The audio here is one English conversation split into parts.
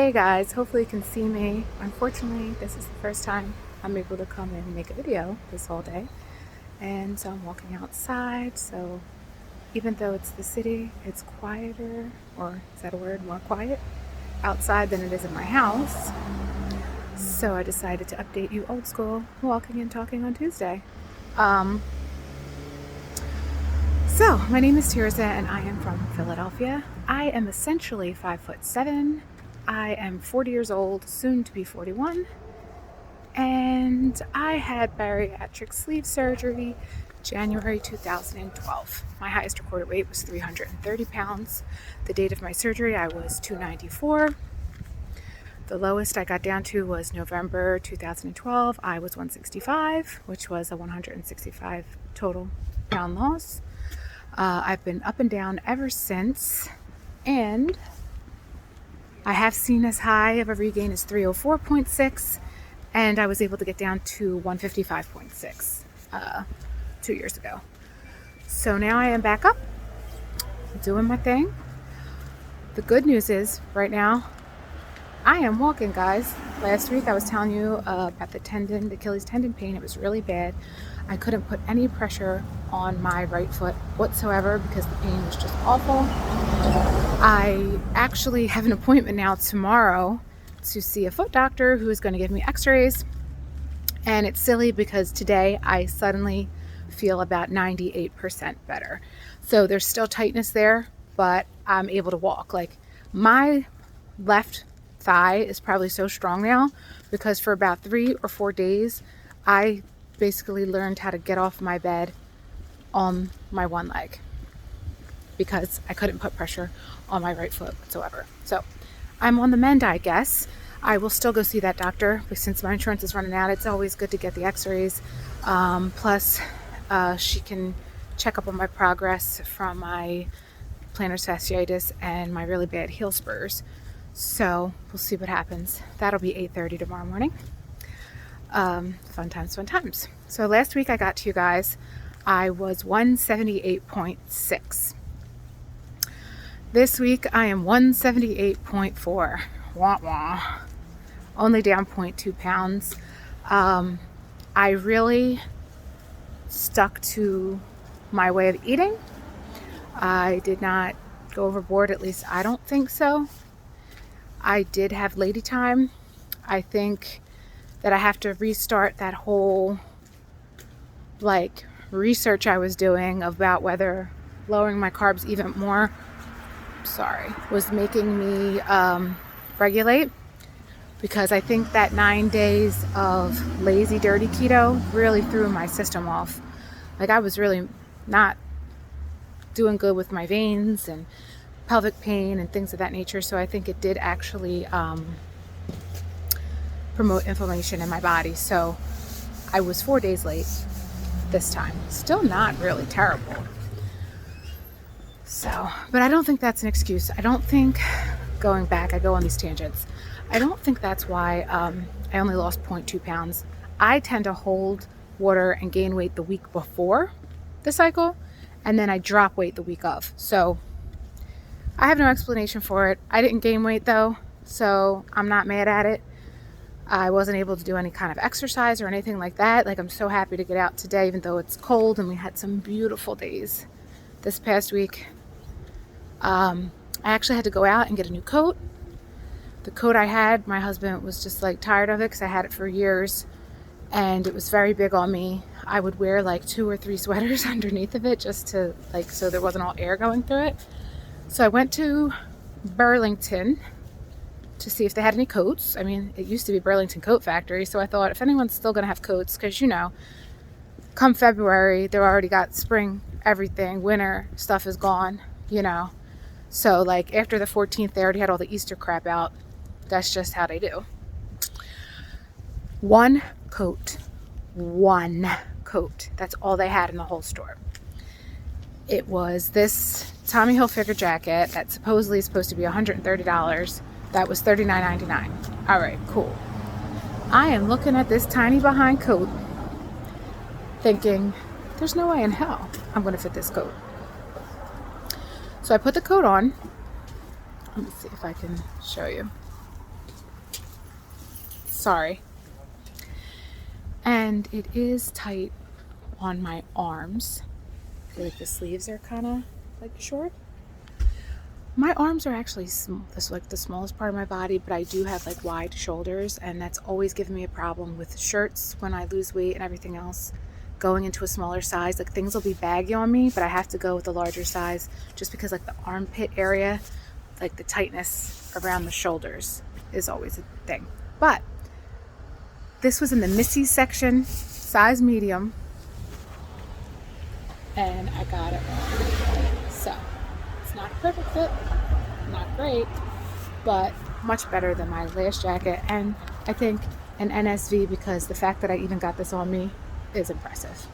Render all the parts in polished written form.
Hey guys, hopefully you can see me. Unfortunately, this is the first time I'm able to come and make a video this whole day. And so I'm walking outside, so even though it's the city, it's quieter, or is that a word, more quiet, outside than it is in my house. So I decided to update you old school, walking and talking on Tuesday. So my name is Tirza and I am from Philadelphia. I am essentially 5'7". I am 40 years old, soon to be 41, and I had bariatric sleeve surgery January 2012. My highest recorded weight was 330 pounds. The date of my surgery, I was 294. The lowest I got down to was November 2012. I was 165, which was a 165 total pound loss. I've been up and down ever since, and I have seen as high of a regain as 304.6, and I was able to get down to 155.6 2 years ago. So now I am back up, doing my thing. The good news is, right now, I am walking, guys. Last week I was telling you about the Achilles tendon pain. It was really bad. I couldn't put any pressure on my right foot whatsoever because the pain was just awful. I actually have an appointment now tomorrow to see a foot doctor who is going to give me x-rays. And it's silly because today I suddenly feel about 98% better. So there's still tightness there, but I'm able to walk. Like, my left thigh is probably so strong now because for about 3 or 4 days, I basically learned how to get off my bed on my one leg because I couldn't put pressure on my right foot whatsoever. So I'm on the mend, I guess. I will still go see that doctor, but since my insurance is running out, it's always good to get the x-rays. Plus, she can check up on my progress from my plantar fasciitis and my really bad heel spurs. So we'll see what happens. That'll be 8:30 tomorrow morning. Fun times. So last week I got to you guys, I was 178.6. This week I am 178.4. Wah wah. Only down 0.2 pounds. I really stuck to my way of eating. I did not go overboard, at least I don't think so. I did have lady time. I think that I have to restart that whole research I was doing about whether lowering my carbs even more was making me regulate, because I think that 9 days of lazy dirty keto really threw my system off. Like, I was really not doing good with my veins and pelvic pain and things of that nature. So I think it did actually promote inflammation in my body. So I was 4 days late this time. Still not really terrible. So, but I don't think that's an excuse. I don't think, going back, I go on these tangents. I don't think that's why I only lost 0.2 pounds. I tend to hold water and gain weight the week before the cycle, and then I drop weight the week of. So I have no explanation for it. I didn't gain weight though, so I'm not mad at it. I wasn't able to do any kind of exercise or anything like that. Like, I'm so happy to get out today, even though it's cold, and we had some beautiful days this past week. I actually had to go out and get a new coat. The coat I had, my husband was just tired of it because I had it for years and it was very big on me. I would wear 2 or 3 sweaters underneath of it just to so there wasn't all air going through it. So I went to Burlington to see if they had any coats. I mean, it used to be Burlington Coat Factory, so I thought if anyone's still gonna have coats, because come February, they've already got spring everything, winter stuff is gone, So after the 14th, they already had all the Easter crap out. That's just how they do. One coat. That's all they had in the whole store. It was this Tommy Hilfiger jacket that supposedly is supposed to be $130. That was $39.99. All right, cool. I am looking at this tiny behind coat thinking, there's no way in hell I'm going to fit this coat. So I put the coat on. Let me see if I can show you. Sorry. And it is tight on my arms. I feel like the sleeves are kind of like short. My arms are actually like the smallest part of my body, but I do have like wide shoulders, and that's always given me a problem with shirts when I lose weight and everything else. Going into a smaller size, like things will be baggy on me, but I have to go with a larger size just because like the armpit area, like the tightness around the shoulders is always a thing. But this was in the Missy section, size medium, and I got it wrong. So it's not a perfect fit, not great, but much better than my last jacket, and I think an NSV, because the fact that I even got this on me is impressive.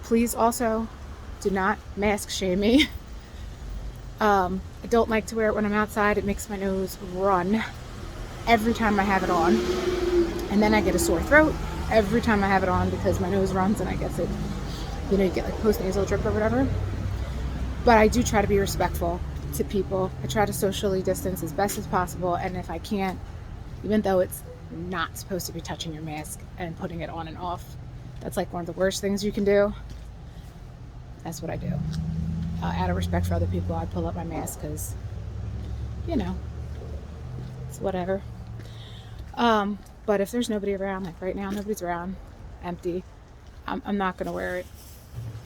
Please also do not mask shame me. I don't like to wear it when I'm outside. It makes my nose run every time I have it on, and then I get a sore throat every time I have it on because my nose runs, and I guess it, you get like post-nasal drip or whatever. But I do try to be respectful to people. I try to socially distance as best as possible, and if I can't, even though it's not supposed to be touching your mask and putting it on and off, that's like one of the worst things you can do. That's what I do. Out of respect for other people, I pull up my mask because, it's whatever. But if there's nobody around, like right now, nobody's around, empty, I'm not going to wear it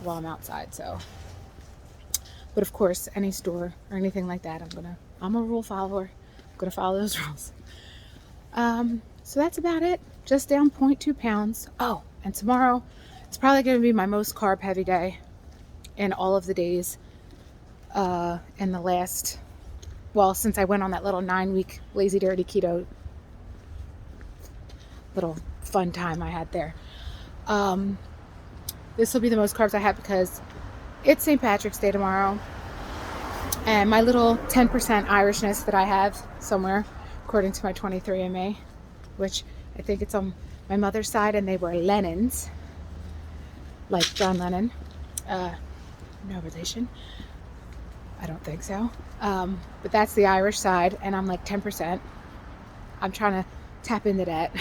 while I'm outside. So, but of course, any store or anything like that, I'm a rule follower. I'm going to follow those rules. So that's about it. Just down 0.2 pounds. Oh, and tomorrow, it's probably going to be my most carb heavy day in all of the days in the last, since I went on that little 9-week lazy dirty keto little fun time I had there. This will be the most carbs I have because it's St. Patrick's Day tomorrow, and my little 10% Irishness that I have somewhere, according to my 23andMe, which I think it's on my mother's side, and they were Lennons, like John Lennon. No relation. I don't think so. But that's the Irish side, and I'm like 10%. I'm trying to tap into that.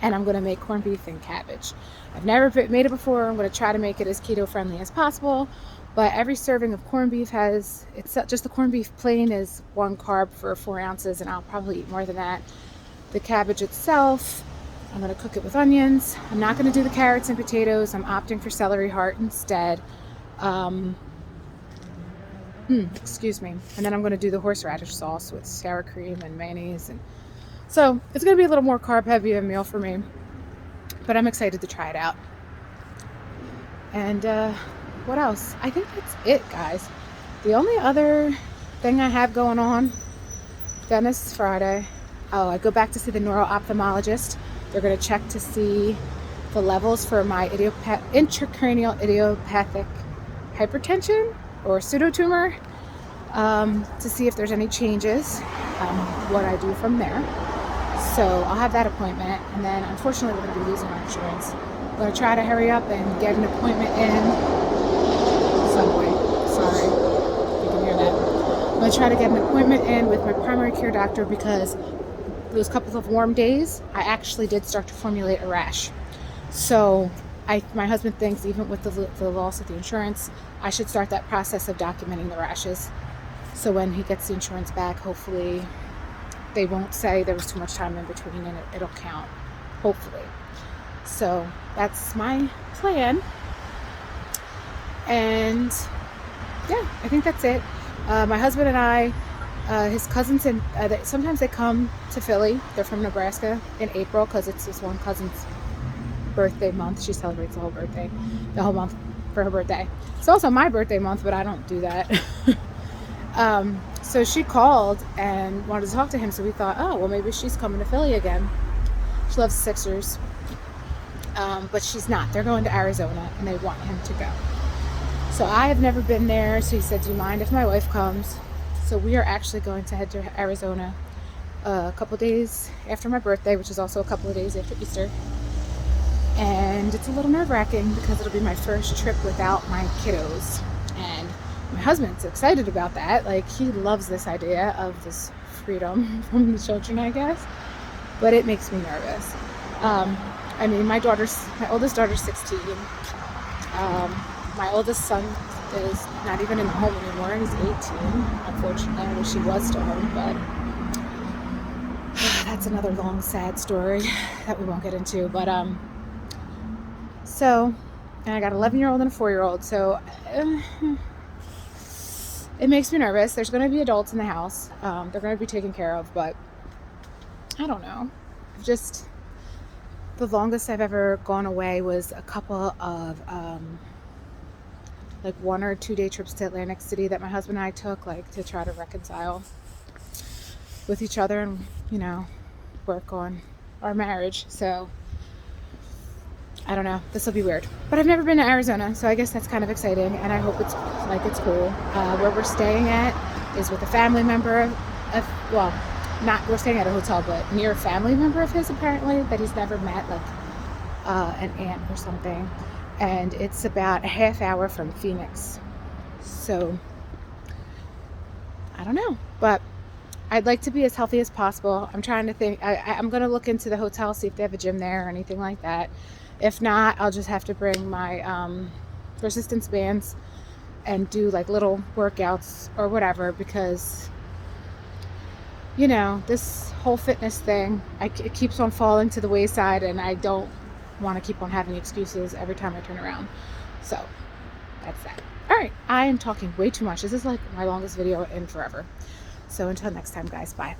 And I'm going to make corned beef and cabbage. I've never made it before. I'm going to try to make it as keto friendly as possible. But every serving of corned beef it's just the corned beef plain is 1 carb for 4 ounces, and I'll probably eat more than that. The cabbage itself, I'm going to cook it with onions. I'm not going to do the carrots and potatoes. I'm opting for celery heart instead. Excuse me. And then I'm going to do the horseradish sauce with sour cream and mayonnaise. And so it's going to be a little more carb heavy a meal for me, but I'm excited to try it out. And what else? I think that's it, guys. The only other thing I have going on, dentist Friday. Oh, I go back to see the neuro-ophthalmologist. They're going to check to see the levels for my intracranial idiopathic hypertension or pseudotumor, to see if there's any changes, what I do from there. So I'll have that appointment, and then unfortunately we're going to be losing our insurance. I'm going to try to hurry up and get an appointment in Subway. Sorry if you can hear that. I'm going to try to get an appointment in with my primary care doctor because those couple of warm days, I actually did start to formulate a rash. So my husband thinks even with the loss of the insurance, I should start that process of documenting the rashes. So when he gets the insurance back, hopefully they won't say there was too much time in between, and it'll count, hopefully. So that's my plan. And yeah, I think that's it. My husband and I, his cousins, and sometimes they come to Philly. They're from Nebraska in April because it's this one cousin's birthday month. She celebrates the whole month for her birthday. It's also my birthday month, but I don't do that. So she called and wanted to talk to him, so we thought, oh, well, maybe she's coming to Philly again. She loves Sixers, but she's not. They're going to Arizona, and they want him to go. So I have never been there, so he said, do you mind if my wife comes? So we are actually going to head to Arizona a couple days after my birthday, which is also a couple of days after Easter. And it's a little nerve-wracking because it'll be my first trip without my kiddos. And my husband's excited about that. Like, he loves this idea of this freedom from the children, I guess. but it makes me nervous. I mean, my oldest daughter's 16. My oldest son is not even in the home anymore. He's 18, unfortunately. I wish he was still home, but that's another long, sad story that we won't get into. But so, and I got an 11-year-old and a 4-year-old. So it makes me nervous. There's going to be adults in the house. They're going to be taken care of, but I don't know. Just the longest I've ever gone away was a couple of like 1 or 2 day trips to Atlantic City that my husband and I took, like to try to reconcile with each other and, you know, work on our marriage. So I don't know, this will be weird, but I've never been to Arizona, so I guess that's kind of exciting, and I hope it's cool. Where we're staying at is with a family member of well, not, we're staying at a hotel, but near a family member of his, apparently, that he's never met, like an aunt or something. And it's about a half hour from Phoenix. So I don't know, but I'd like to be as healthy as possible. I'm trying to think. I'm going to look into the hotel, see if they have a gym there or anything like that. If not, I'll just have to bring my resistance bands and do like little workouts or whatever, because, you know, this whole fitness thing, it keeps on falling to the wayside, and I don't want to keep on having excuses every time I turn around. So that's that. All right, I am talking way too much. This is like my longest video in forever. So until next time, guys, bye.